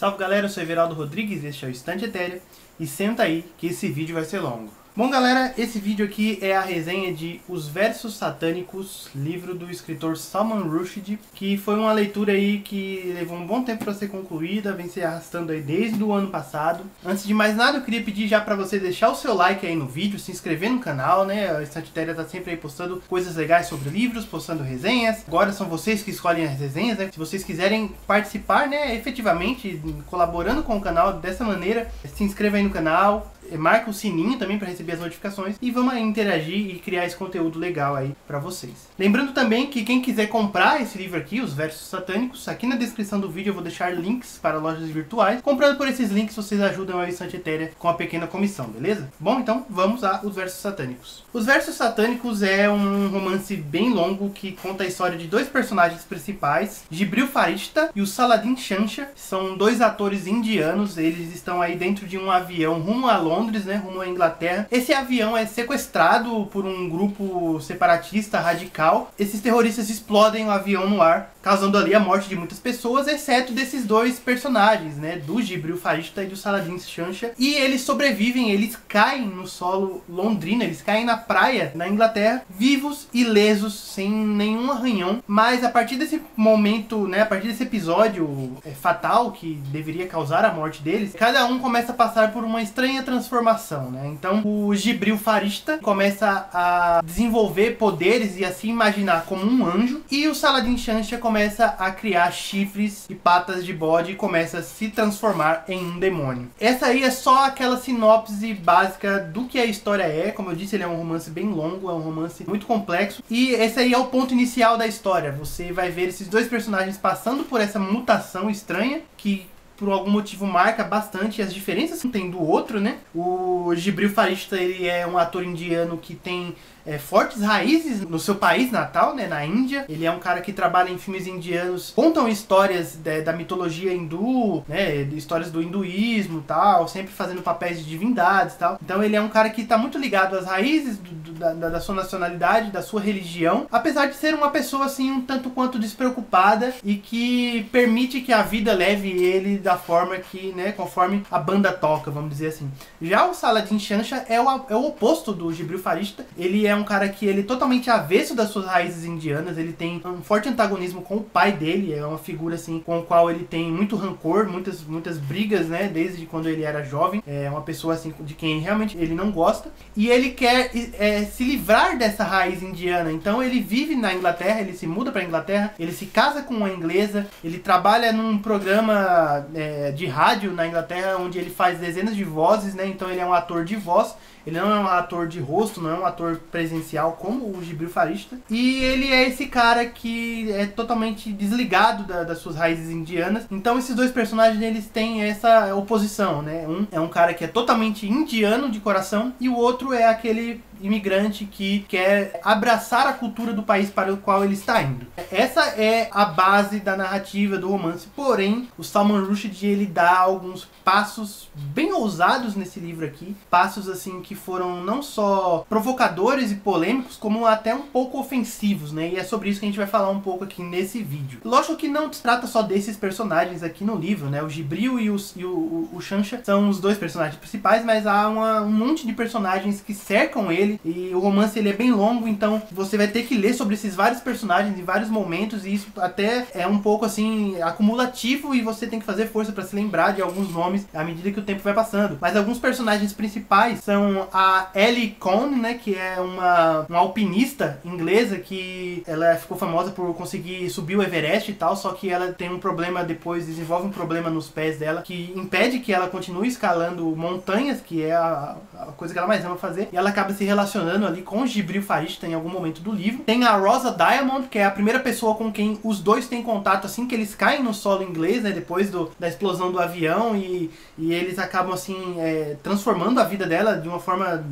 Salve galera, eu sou Everaldo Rodrigues, este é o Estante Etérea e senta aí que esse vídeo vai ser longo. Bom galera, esse vídeo aqui é a resenha de Os Versos Satânicos, livro do escritor Salman Rushdie, que foi uma leitura aí que levou um bom tempo para ser concluída, vem se arrastando aí desde o ano passado. Antes de mais nada, eu queria pedir já para você deixar o seu like aí no vídeo, se inscrever no canal, né? A Estante Etérea tá sempre aí postando coisas legais sobre livros, postando resenhas. Agora são vocês que escolhem as resenhas, né? Se vocês quiserem participar, né, efetivamente, colaborando com o canal dessa maneira, se inscreva aí no canal. Marca o sininho também para receber as notificações e vamos aí interagir e criar esse conteúdo legal aí para vocês. Lembrando também que quem quiser comprar esse livro aqui, Os Versos Satânicos, aqui na descrição do vídeo eu vou deixar links para lojas virtuais. Comprando por esses links vocês ajudam a Estante Etérea com a pequena comissão, beleza? Bom, então vamos a Os Versos Satânicos. Os Versos Satânicos é um romance bem longo que conta a história de dois personagens principais, Jibril Farishta e o Saladin Shansha. São dois atores indianos, eles estão aí dentro de um avião rumo a Londres, né, rumo à Inglaterra. Esse avião é sequestrado por um grupo separatista radical. Esses terroristas explodem o avião no ar, causando ali a morte de muitas pessoas, exceto desses dois personagens, né, do Jibril Farishta e do Saladin Shansha. E eles sobrevivem, eles caem no solo londrino, eles caem na praia, na Inglaterra, vivos, ilesos, sem nenhum arranhão. Mas a partir desse momento, né, a partir desse episódio fatal que deveria causar a morte deles, cada um começa a passar por uma estranha transformação, né? Então o Jibril Farishta começa a desenvolver poderes e a se imaginar como um anjo, e o Saladin Shansha começa a criar chifres e patas de bode e começa a se transformar em um demônio. Essa aí é só aquela sinopse básica do que a história é. Como eu disse, ele é um romance bem longo, é um romance muito complexo, e esse aí é o ponto inicial da história. Você vai ver esses dois personagens passando por essa mutação estranha que por algum motivo marca bastante as diferenças que tem do outro, né? O Jibril Farishta, ele é um ator indiano que tem fortes raízes no seu país natal, né, na Índia. Ele é um cara que trabalha em filmes indianos, contam histórias da mitologia hindu, né, histórias do hinduísmo e tal, sempre fazendo papéis de divindades e tal. Então ele é um cara que está muito ligado às raízes da sua nacionalidade, da sua religião, apesar de ser uma pessoa assim um tanto quanto despreocupada e que permite que a vida leve ele da forma que, né, conforme a banda toca, vamos dizer assim. Já o Saladin Shansha é o oposto do Jibril Farishta. Ele é um cara que ele é totalmente avesso das suas raízes indianas, ele tem um forte antagonismo com o pai dele, é uma figura assim com o qual ele tem muito rancor, muitas brigas, né, desde quando ele era jovem. É uma pessoa assim de quem realmente ele não gosta, e ele quer se livrar dessa raiz indiana. Então ele vive na Inglaterra, ele se muda para a Inglaterra, ele se casa com uma inglesa, ele trabalha num programa de rádio na Inglaterra onde ele faz dezenas de vozes, né? Então ele é um ator de voz. Ele não é um ator de rosto, não é um ator presencial como o Jibril Farishta. E ele é esse cara que é totalmente desligado das suas raízes indianas. Então esses dois personagens, eles têm essa oposição, né? Um é um cara que é totalmente indiano de coração, e o outro é aquele imigrante que quer abraçar a cultura do país para o qual ele está indo. Essa é a base da narrativa do romance. Porém, o Salman Rushdie, ele dá alguns passos bem ousados nesse livro aqui. Passos assim que foram não só provocadores e polêmicos, como até um pouco ofensivos, né? E é sobre isso que a gente vai falar um pouco aqui nesse vídeo. Lógico que não se trata só desses personagens aqui no livro, né? O Jibril e o Shansha são os dois personagens principais, mas há um monte de personagens que cercam ele. E o romance, ele é bem longo, então você vai ter que ler sobre esses vários personagens em vários momentos, e isso até é um pouco assim acumulativo, e você tem que fazer força para se lembrar de alguns nomes à medida que o tempo vai passando. Mas alguns personagens principais são a Ellie Cohn, né, que é uma alpinista inglesa que ela ficou famosa por conseguir subir o Everest e tal, só que ela tem um problema depois, desenvolve um problema nos pés dela que impede que ela continue escalando montanhas, que é a coisa que ela mais ama fazer, e ela acaba se relacionando ali com o Jibril Farishta em algum momento do livro. Tem a Rosa Diamond, que é a primeira pessoa com quem os dois têm contato assim que eles caem no solo inglês, né, depois da explosão do avião, e eles acabam assim transformando a vida dela de uma forma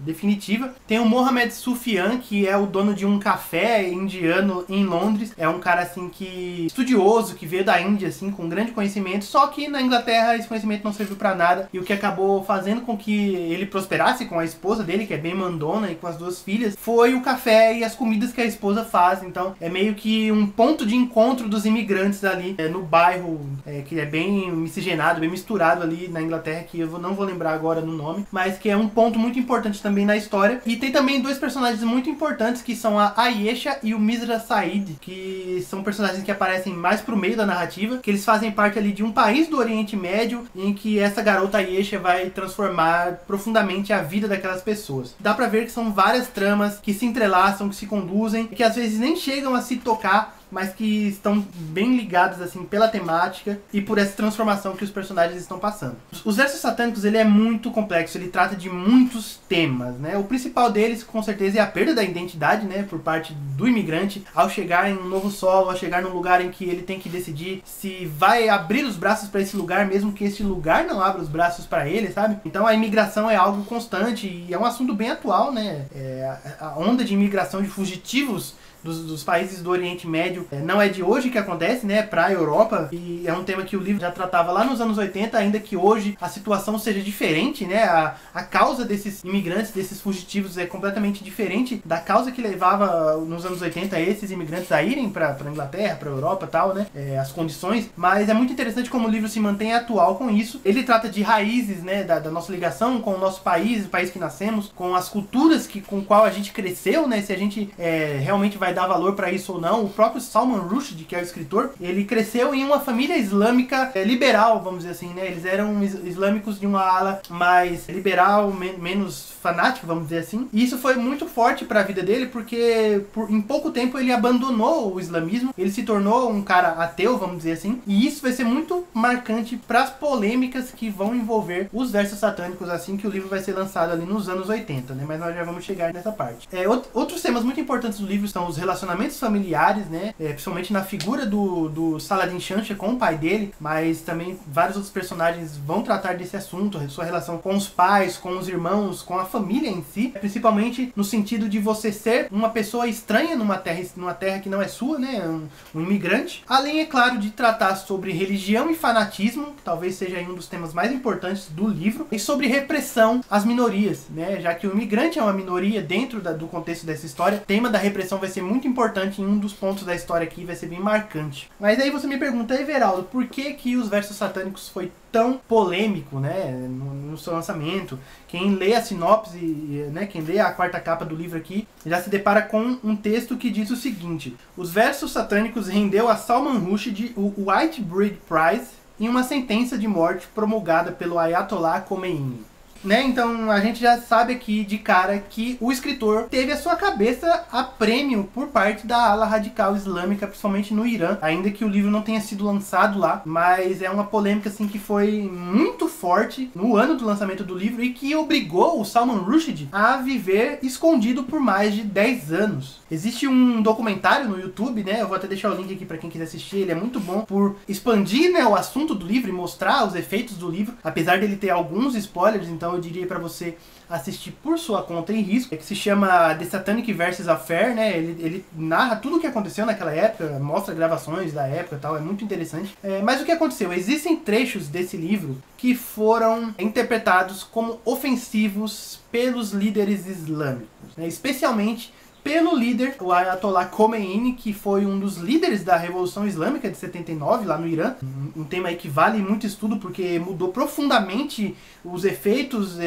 definitiva. Tem o Mohamed Sufyan, que é o dono de um café indiano em Londres. É um cara assim que estudioso, que veio da Índia assim com grande conhecimento, só que na Inglaterra esse conhecimento não serviu para nada, e o que acabou fazendo com que ele prosperasse com a esposa dele, que é bem mandona, e com as duas filhas, foi o café e as comidas que a esposa faz. Então é meio que um ponto de encontro dos imigrantes ali no bairro, que é bem miscigenado, bem misturado ali na Inglaterra, que eu não vou lembrar agora no nome, mas que é um ponto muito importante também na história. E tem também dois personagens muito importantes, que são a Ayesha e o Misra Said, que são personagens que aparecem mais pro meio da narrativa, que eles fazem parte ali de um país do Oriente Médio, em que essa garota Ayesha vai transformar profundamente a vida daquelas pessoas. Dá pra ver que são várias tramas que se entrelaçam, que se conduzem, que às vezes nem chegam a se tocar, mas que estão bem ligados assim pela temática e por essa transformação que os personagens estão passando. Os Versos Satânicos, ele é muito complexo, ele trata de muitos temas, né? O principal deles, com certeza, é a perda da identidade, né, por parte do imigrante, ao chegar em um novo solo, ao chegar num lugar em que ele tem que decidir se vai abrir os braços para esse lugar, mesmo que esse lugar não abra os braços para ele, sabe? Então a imigração é algo constante e é um assunto bem atual, né? A onda de imigração de fugitivos dos países do Oriente Médio não é de hoje que acontece, né, para a Europa, e é um tema que o livro já tratava lá nos anos 80, ainda que hoje a situação seja diferente, né, a causa desses imigrantes, desses fugitivos é completamente diferente da causa que levava nos anos 80 esses imigrantes a irem para Inglaterra, para Europa e tal, né, as condições, mas é muito interessante como o livro se mantém atual com isso. Ele trata de raízes, né, da nossa ligação com o nosso país, o país que nascemos, com as culturas com o qual a gente cresceu, né, se a gente realmente vai dar valor para isso ou não. O próprio Salman Rushdie, que é o escritor, ele cresceu em uma família islâmica liberal, vamos dizer assim, né? Eles eram islâmicos de uma ala mais liberal, menos fanática, vamos dizer assim. E isso foi muito forte para a vida dele, porque em pouco tempo ele abandonou o islamismo, ele se tornou um cara ateu, vamos dizer assim. E isso vai ser muito marcante para as polêmicas que vão envolver os Versos Satânicos, assim que o livro vai ser lançado ali nos anos 80, né? Mas nós já vamos chegar nessa parte. Outros temas muito importantes do livro são os relacionamentos familiares, né? Principalmente na figura do Saladin Shamsha com o pai dele, mas também vários outros personagens vão tratar desse assunto, sua relação com os pais, com os irmãos, com a família em si, principalmente no sentido de você ser uma pessoa estranha numa terra que não é sua, né? Um imigrante. Além, é claro, de tratar sobre religião e fanatismo, que talvez seja um dos temas mais importantes do livro, e sobre repressão às minorias, né? Já que o imigrante é uma minoria dentro do contexto dessa história, o tema da repressão vai ser muito importante em um dos pontos da história aqui, vai ser bem marcante. Mas aí você me pergunta, Everaldo, por que os Versos Satânicos foi tão polêmico, né, no seu lançamento? Quem lê a sinopse, né, quem lê a quarta capa do livro aqui, já se depara com um texto que diz o seguinte: os Versos Satânicos rendeu a Salman Rushdie o Whitbread Prize em uma sentença de morte promulgada pelo Ayatollah Khomeini. Né? Então a gente já sabe aqui de cara que o escritor teve a sua cabeça a prêmio por parte da ala radical islâmica, principalmente no Irã, ainda que o livro não tenha sido lançado lá, mas é uma polêmica assim que foi muito forte no ano do lançamento do livro e que obrigou o Salman Rushdie a viver escondido por mais de 10 anos. Existe um documentário no YouTube, né? Eu vou até deixar o link aqui para quem quiser assistir. Ele é muito bom por expandir, né, o assunto do livro e mostrar os efeitos do livro, apesar dele ter alguns spoilers. Então eu diria para você assistir por sua conta em risco, que se chama The Satanic Verses Affair, né? Ele narra tudo o que aconteceu naquela época, mostra gravações da época e tal, é muito interessante. Mas o que aconteceu? Existem trechos desse livro que foram interpretados como ofensivos pelos líderes islâmicos, né? Especialmente pelo líder, o Ayatollah Khomeini, que foi um dos líderes da Revolução Islâmica de 79, lá no Irã. Um tema aí que vale muito estudo, porque mudou profundamente os efeitos,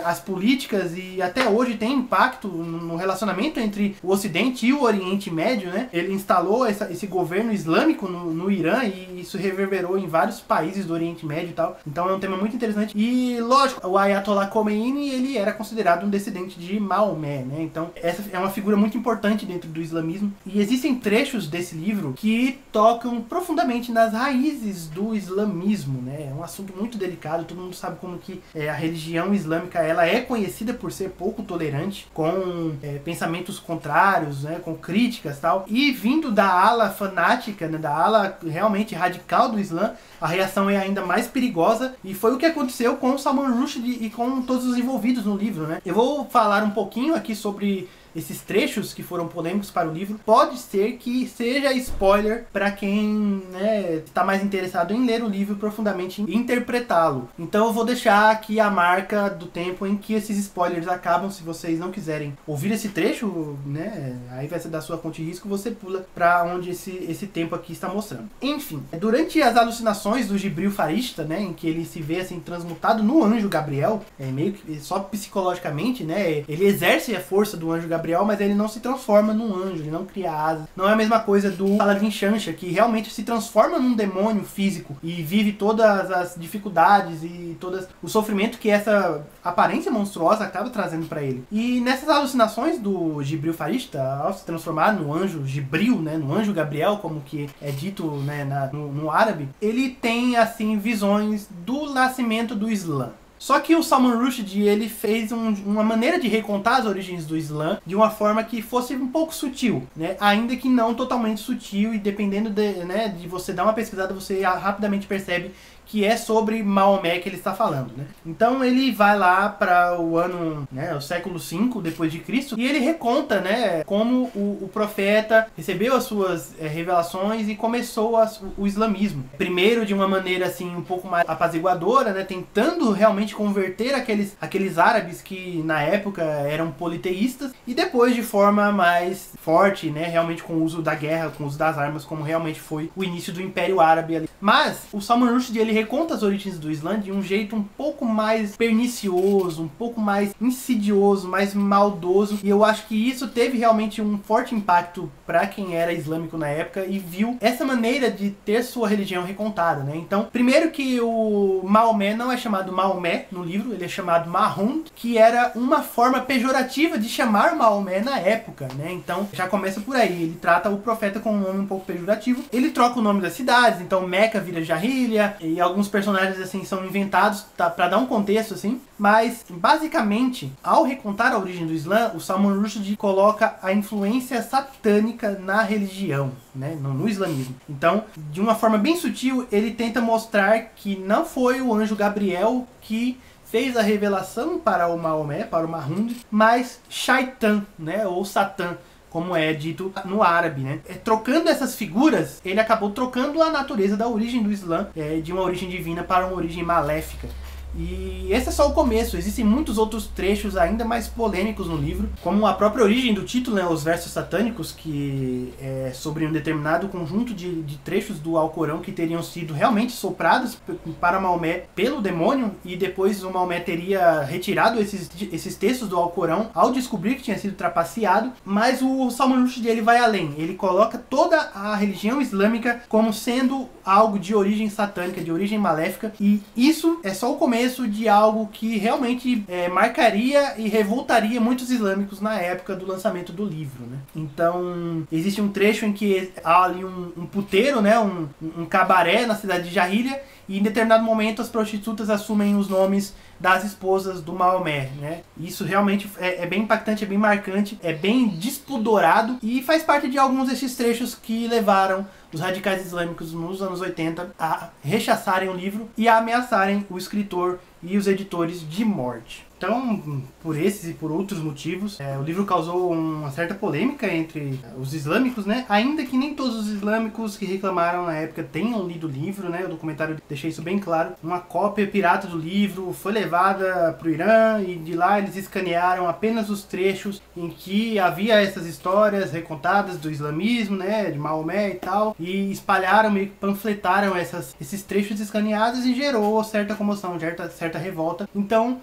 as políticas, e até hoje tem impacto no relacionamento entre o Ocidente e o Oriente Médio, né? Ele instalou esse governo islâmico no Irã, e isso reverberou em vários países do Oriente Médio e tal. Então é um tema muito interessante. E, lógico, o Ayatollah Khomeini, ele era considerado um descendente de Maomé, né? Então essa é uma figura figura muito importante dentro do islamismo. E existem trechos desse livro que tocam profundamente nas raízes do islamismo, né? É um assunto muito delicado, todo mundo sabe como que a religião islâmica ela é conhecida por ser pouco tolerante, com pensamentos contrários, né? Com críticas e tal. E vindo da ala fanática, né? Da ala realmente radical do Islã, a reação é ainda mais perigosa, e foi o que aconteceu com o Salman Rushdie e com todos os envolvidos no livro, né? Eu vou falar um pouquinho aqui sobre esses trechos que foram polêmicos para o livro. Pode ser que seja spoiler para quem, né, está mais interessado em ler o livro profundamente e interpretá-lo. Então eu vou deixar aqui a marca do tempo em que esses spoilers acabam. Se vocês não quiserem ouvir esse trecho, né, aí vai ser da sua conta de risco, você pula para onde esse tempo aqui está mostrando. Enfim, durante as alucinações do Jibril Farishta, né, em que ele se vê assim transmutado no anjo Gabriel, meio que só psicologicamente, né, ele exerce a força do anjo Gabriel, mas ele não se transforma num anjo, ele não cria asas. Não é a mesma coisa do Paladin Shancha, que realmente se transforma num demônio físico e vive todas as dificuldades e todo o sofrimento que essa aparência monstruosa acaba trazendo para ele. E nessas alucinações do Jibril Farishta, ao se transformar no anjo Jibril, né, no anjo Gabriel, como que é dito, né, no árabe, ele tem assim visões do nascimento do Islã. Só que o Salman Rushdie, ele fez uma maneira de recontar as origens do Islã de uma forma que fosse um pouco sutil, né? Ainda que não totalmente sutil, e dependendo de você dar uma pesquisada, você rapidamente percebe que é sobre Maomé que ele está falando, né? Então ele vai lá para o ano, né, o século V depois de Cristo, e ele reconta, né, como o profeta recebeu as suas revelações e começou o islamismo. Primeiro de uma maneira assim um pouco mais apaziguadora, né, tentando realmente converter aqueles árabes que na época eram politeístas, e depois de forma mais forte, né, realmente com o uso da guerra, com o uso das armas, como realmente foi o início do Império Árabe ali. Mas o Salman Rushdie, ele reconta as origens do Islã de um jeito um pouco mais pernicioso, um pouco mais insidioso, mais maldoso, e eu acho que isso teve realmente um forte impacto para quem era islâmico na época e viu essa maneira de ter sua religião recontada, né? Então, primeiro que o Maomé não é chamado Maomé no livro, ele é chamado Mahmud, que era uma forma pejorativa de chamar Maomé na época, né? Então, já começa por aí, ele trata o profeta com um nome um pouco pejorativo, ele troca o nome das cidades, então Meca vira Jahiliya, e alguns personagens assim são inventados para dar um contexto assim, mas basicamente ao recontar a origem do Islã, o Salman Rushdie coloca a influência satânica na religião, né, no islamismo. Então, de uma forma bem sutil, ele tenta mostrar que não foi o anjo Gabriel que fez a revelação para o Maomé, para o Mahmud, mas Shaitan, né, ou Satã, como é dito no árabe, né? Trocando essas figuras, ele acabou trocando a natureza da origem do Islã, de uma origem divina para uma origem maléfica. E esse é só o começo, existem muitos outros trechos ainda mais polêmicos no livro, como a própria origem do título, né, os versos satânicos, que é sobre um determinado conjunto de trechos do Alcorão que teriam sido realmente soprados para Maomé pelo demônio, e depois o Maomé teria retirado esses textos do Alcorão ao descobrir que tinha sido trapaceado. Mas o Salman Rushdie, ele vai além, ele coloca toda a religião islâmica como sendo algo de origem satânica, de origem maléfica, e isso é só o começo de algo que realmente marcaria e revoltaria muitos islâmicos na época do lançamento do livro, né? Então, existe um trecho em que há ali um puteiro, né, um cabaré na cidade de Jahiliya, e em determinado momento as prostitutas assumem os nomes das esposas do Maomé, né? Isso realmente é bem impactante, é bem marcante, é bem despudorado, e faz parte de alguns desses trechos que levaram os radicais islâmicos nos anos 80 a rechaçarem o livro e a ameaçarem o escritor e os editores de morte. Então, por esses e por outros motivos, o livro causou uma certa polêmica entre os islâmicos, né? Ainda que nem todos os islâmicos que reclamaram na época tenham lido o livro, né? O documentário deixa isso bem claro. Uma cópia pirata do livro foi levada para o Irã, e de lá eles escanearam apenas os trechos em que havia essas histórias recontadas do islamismo, né? De Maomé e tal, e espalharam, meio que panfletaram esses trechos escaneados, e gerou certa comoção, certa revolta. Então,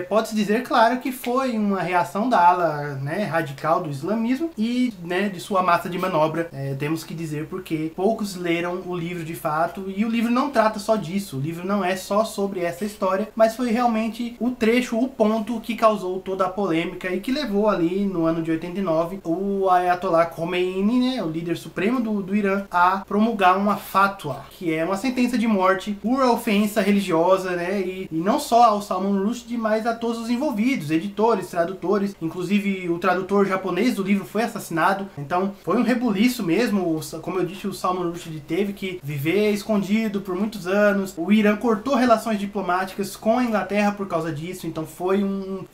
pode-se dizer, claro, que foi uma reação da ala, né, radical do islamismo e, né, de sua massa de manobra, temos que dizer, porque poucos leram o livro de fato, e o livro não trata só disso, o livro não é só sobre essa história, mas foi realmente o trecho, o ponto que causou toda a polêmica e que levou ali, no ano de 89, o Ayatollah Khomeini, né, o líder supremo do Irã, a promulgar uma fatwa, que é uma sentença de morte por ofensa religiosa, né, e não só ao Salman Rushdie, mas a todos os envolvidos, editores, tradutores, inclusive o tradutor japonês do livro foi assassinado. Então foi um rebuliço mesmo. Como eu disse, o Salman Rushdie teve que viver escondido por muitos anos. O Irã cortou relações diplomáticas com a Inglaterra por causa disso, então foi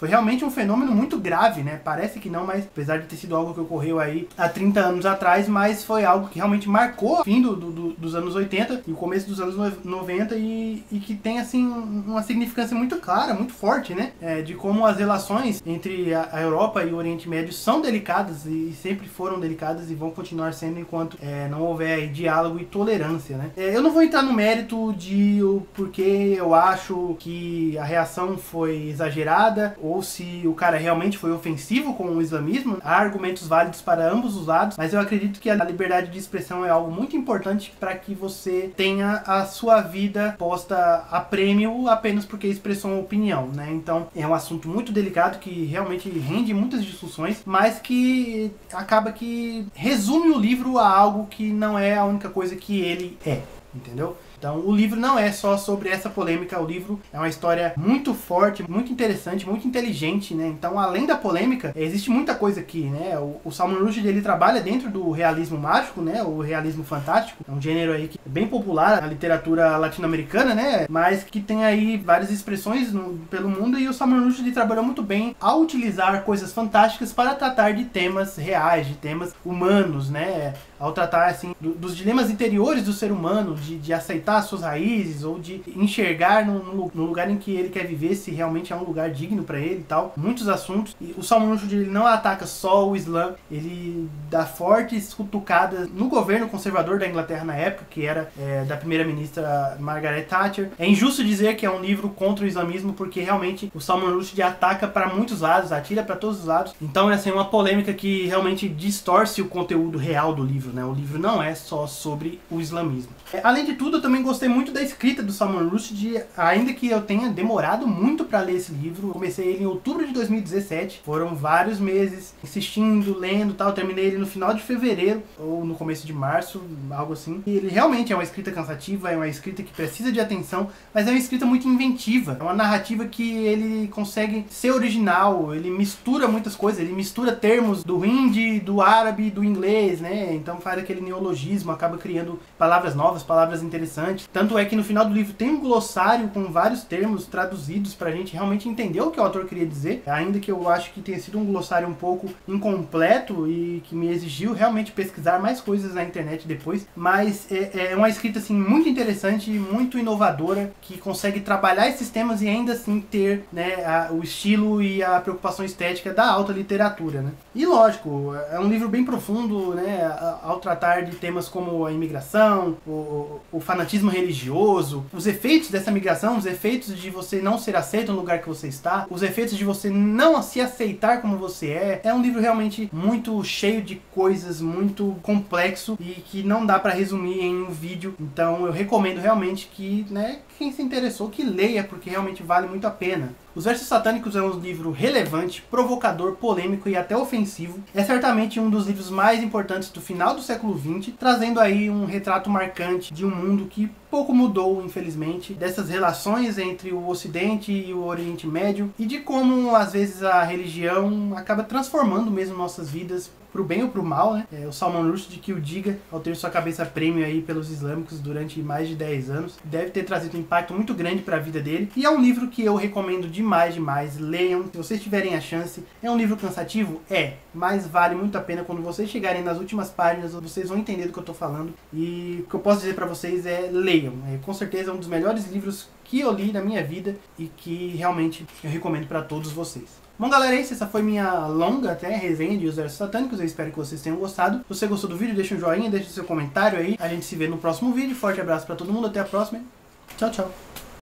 realmente um fenômeno muito grave, né? Parece que não, mas apesar de ter sido algo que ocorreu aí há 30 anos atrás, mas foi algo que realmente marcou o fim dos anos 80 e o começo dos anos 90 e que tem assim uma significância muito clara, muito forte, né? De como as relações entre a Europa e o Oriente Médio são delicadas e sempre foram delicadas e vão continuar sendo enquanto não houver aí diálogo e tolerância, né? Eu não vou entrar no mérito de o porquê eu acho que a reação foi exagerada ou se o cara realmente foi ofensivo com o islamismo. Há argumentos válidos para ambos os lados, mas eu acredito que a liberdade de expressão é algo muito importante para que você tenha a sua vida posta a prêmio apenas porque expressou uma opinião, né? Então é um assunto muito delicado que realmente rende muitas discussões, mas que acaba que resume o livro a algo que não é a única coisa que ele é, entendeu? Então o livro não é só sobre essa polêmica, o livro é uma história muito forte, muito interessante, muito inteligente, né? Então além da polêmica, existe muita coisa aqui, né? O Salman Rushdie, ele trabalha dentro do realismo mágico, né? O realismo fantástico, é um gênero aí que é bem popular na literatura latino-americana, né? Mas que tem aí várias expressões pelo mundo, e o Salman Rushdie trabalhou muito bem ao utilizar coisas fantásticas para tratar de temas reais, de temas humanos, né? Ao tratar assim dos dilemas interiores do ser humano, de aceitar as suas raízes ou de enxergar no lugar em que ele quer viver se realmente é um lugar digno para ele e tal. Muitos assuntos. E o Salman Rushdie, ele não ataca só o Islã, ele dá fortes cutucadas no governo conservador da Inglaterra na época, que era da primeira-ministra Margaret Thatcher. É injusto dizer que é um livro contra o islamismo, porque realmente o Salman Rushdie ataca para muitos lados, atira para todos os lados. Então é assim, uma polêmica que realmente distorce o conteúdo real do livro, né? O livro não é só sobre o islamismo. Além de tudo, eu também gostei muito da escrita do Salman Rushdie, ainda que eu tenha demorado muito para ler esse livro. Eu comecei ele em outubro de 2017, foram vários meses insistindo, lendo e tal. Eu terminei ele no final de fevereiro ou no começo de março, algo assim. E ele realmente é uma escrita cansativa, é uma escrita que precisa de atenção, mas é uma escrita muito inventiva. É uma narrativa que ele consegue ser original, ele mistura muitas coisas, ele mistura termos do hindi, do árabe, do inglês, né? Então faz aquele neologismo, acaba criando palavras novas, palavras interessantes. Tanto é que no final do livro tem um glossário com vários termos traduzidos pra gente realmente entender o que o autor queria dizer, ainda que eu acho que tenha sido um glossário um pouco incompleto e que me exigiu realmente pesquisar mais coisas na internet depois, mas é uma escrita assim muito interessante, muito inovadora, que consegue trabalhar esses temas e ainda assim ter, né, o estilo e a preocupação estética da alta literatura, né? E lógico, é um livro bem profundo, né, ao tratar de temas como a imigração, o fanatismo religioso, os efeitos dessa migração, os efeitos de você não ser aceito no lugar que você está, os efeitos de você não se aceitar como você é. É um livro realmente muito cheio de coisas, muito complexo e que não dá para resumir em um vídeo. Então eu recomendo realmente que, né, quem se interessou, que leia, porque realmente vale muito a pena. Os Versos Satânicos é um livro relevante, provocador, polêmico e até ofensivo. É certamente um dos livros mais importantes do final do século XX, trazendo aí um retrato marcante de um mundo que pouco mudou, infelizmente, dessas relações entre o Ocidente e o Oriente Médio e de como, às vezes, a religião acaba transformando mesmo nossas vidas pro bem ou pro mal, né? O Salman Rushdie, que o diga, ao ter sua cabeça prêmio aí pelos islâmicos durante mais de 10 anos, deve ter trazido um impacto muito grande para a vida dele. E é um livro que eu recomendo demais, leiam, se vocês tiverem a chance. É um livro cansativo? Mas vale muito a pena. Quando vocês chegarem nas últimas páginas, vocês vão entender do que eu tô falando. E o que eu posso dizer para vocês é leiam. Com certeza é um dos melhores livros que eu li na minha vida e que realmente eu recomendo para todos vocês. Bom, galera, é isso. Essa foi minha longa até resenha de Os Versos Satânicos. Eu espero que vocês tenham gostado. Se você gostou do vídeo, deixa um joinha, deixa seu comentário aí. A gente se vê no próximo vídeo. Forte abraço pra todo mundo. Até a próxima. Tchau, tchau.